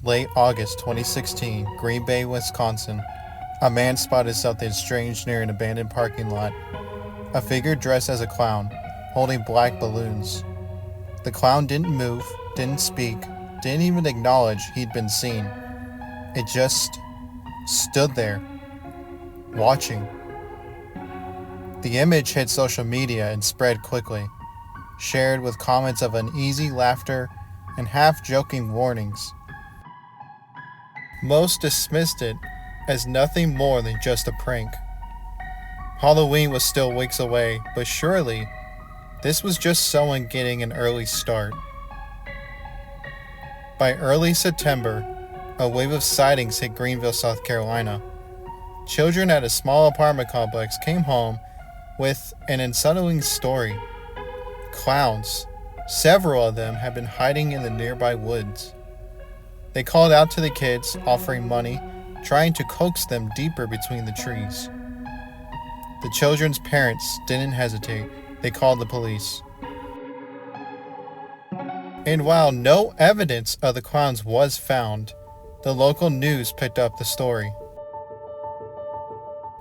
Late August 2016, Green Bay, Wisconsin. A man spotted something strange near an abandoned parking lot. A figure dressed as a clown, holding black balloons. The clown didn't move, didn't speak, didn't even acknowledge he'd been seen. It just stood there, watching. The image hit social media and spread quickly, shared with comments of uneasy laughter and half-joking warnings. Most dismissed it as nothing more than just a prank. Halloween was still weeks away, but surely this was just someone getting an early start. By early September, a wave of sightings hit Greenville, South Carolina. Children at a small apartment complex came home with an unsettling story. Clowns, several of them, had been hiding in the nearby woods. They called out to the kids, offering money, trying to coax them deeper between the trees. The children's parents didn't hesitate. They called the police. And while no evidence of the clowns was found, the local news picked up the story.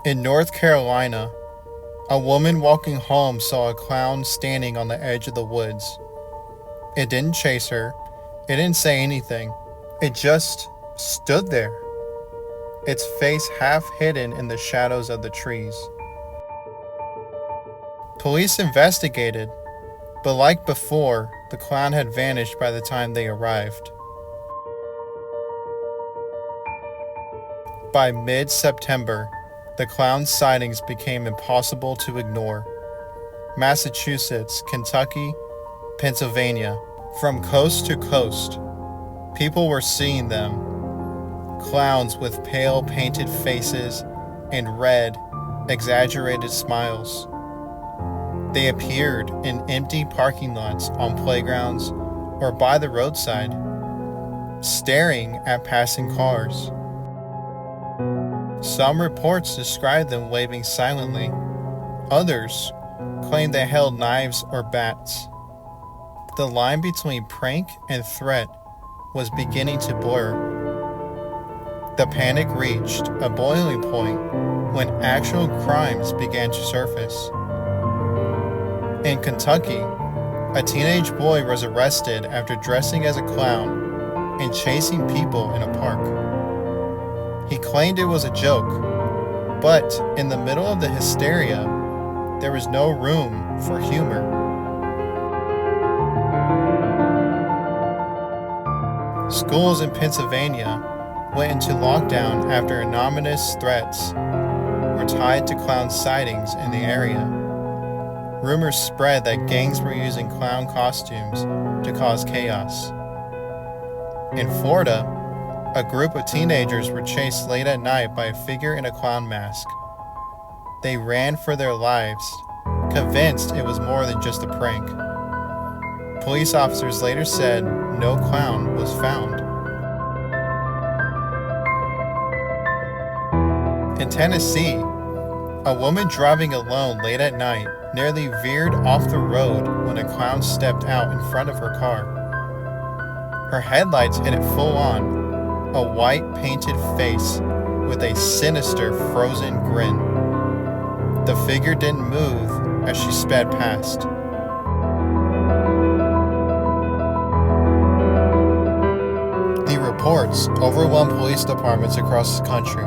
In North Carolina, a woman walking home saw a clown standing on the edge of the woods. It didn't chase her. It didn't say anything. It just stood there, its face half hidden in the shadows of the trees. Police investigated, but like before, the clown had vanished by the time they arrived. By mid-September, the clown's sightings became impossible to ignore. Massachusetts, Kentucky, Pennsylvania, from coast to coast, people were seeing them. Clowns with pale painted faces and red, exaggerated smiles. They appeared in empty parking lots, on playgrounds, or by the roadside, staring at passing cars. Some reports described them waving silently. Others claimed they held knives or bats. The line between prank and threat was beginning to blur. The panic reached a boiling point when actual crimes began to surface. In Kentucky, a teenage boy was arrested after dressing as a clown and chasing people in a park. He claimed it was a joke, but in the middle of the hysteria, there was no room for humor. Schools in Pennsylvania went into lockdown after anonymous threats were tied to clown sightings in the area. Rumors spread that gangs were using clown costumes to cause chaos. In Florida, a group of teenagers were chased late at night by a figure in a clown mask. They ran for their lives, convinced it was more than just a prank. Police officers later said no clown was found. In Tennessee, a woman driving alone late at night nearly veered off the road when a clown stepped out in front of her car. Her headlights hit it full on, a white painted face with a sinister frozen grin. The figure didn't move as she sped past. The reports overwhelmed police departments across the country.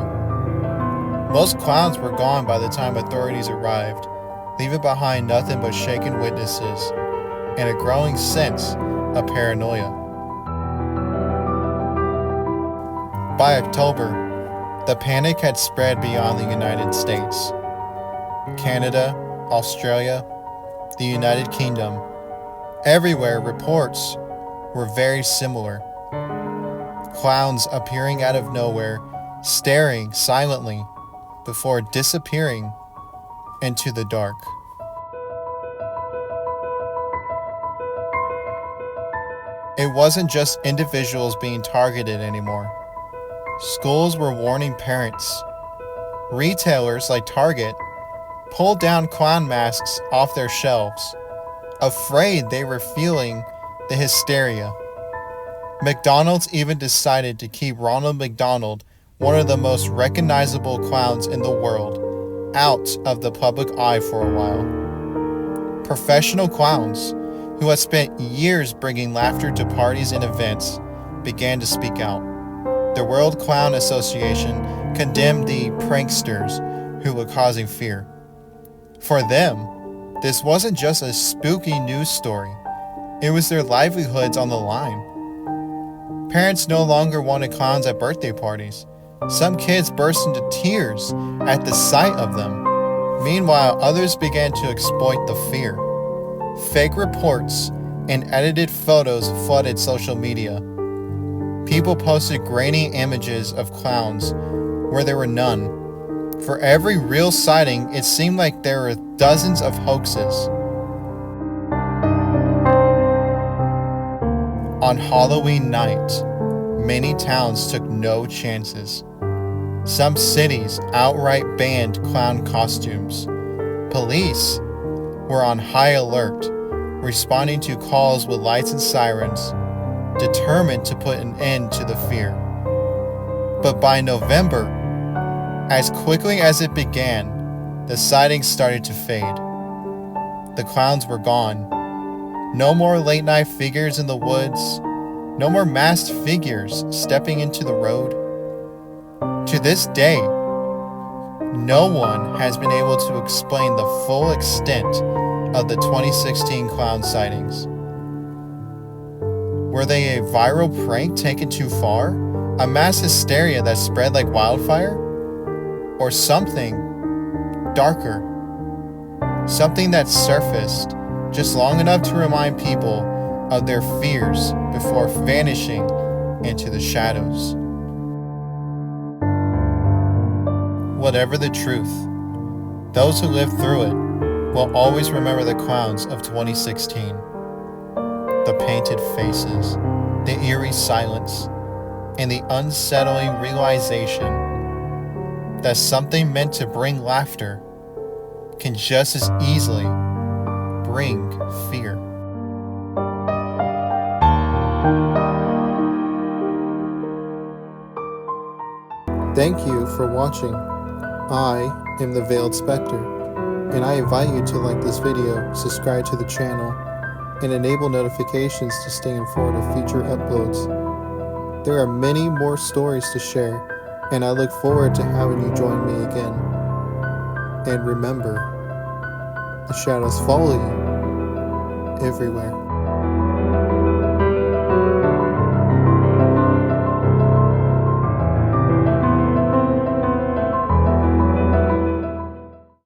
Most clowns were gone by the time authorities arrived, leaving behind nothing but shaken witnesses and a growing sense of paranoia. By October, the panic had spread beyond the United States. Canada, Australia, the United Kingdom, everywhere reports were very similar. Clowns appearing out of nowhere, staring silently before disappearing into the dark. It wasn't just individuals being targeted anymore. Schools were warning parents. Retailers like Target pulled down clown masks off their shelves, afraid they were feeling the hysteria. McDonald's even decided to keep Ronald McDonald, one of the most recognizable clowns in the world, out of the public eye for a while. Professional clowns, who had spent years bringing laughter to parties and events, began to speak out. The World Clown Association condemned the pranksters who were causing fear. For them, this wasn't just a spooky news story. It was their livelihoods on the line. Parents no longer wanted clowns at birthday parties. Some kids burst into tears at the sight of them. Meanwhile, others began to exploit the fear. Fake reports and edited photos flooded social media. People posted grainy images of clowns where there were none. For every real sighting, it seemed like there were dozens of hoaxes. On Halloween night, many towns took no chances. Some cities outright banned clown costumes. Police were on high alert, responding to calls with lights and sirens, determined to put an end to the fear. But by November, as quickly as it began, the sightings started to fade. The clowns were gone. No more late-night figures in the woods. No more masked figures stepping into the road. To this day, no one has been able to explain the full extent of the 2016 clown sightings. Were they a viral prank taken too far? A mass hysteria that spread like wildfire? Or something darker? Something that surfaced just long enough to remind people of their fears before vanishing into the shadows. Whatever the truth, those who lived through it will always remember the clowns of 2016. The painted faces, the eerie silence, and the unsettling realization that something meant to bring laughter can just as easily bring fear. Thank you for watching. I am the Veiled Spectre, and I invite you to like this video, subscribe to the channel, and enable notifications to stay informed of future uploads. There are many more stories to share, and I look forward to having you join me again. And remember, the shadows follow you everywhere.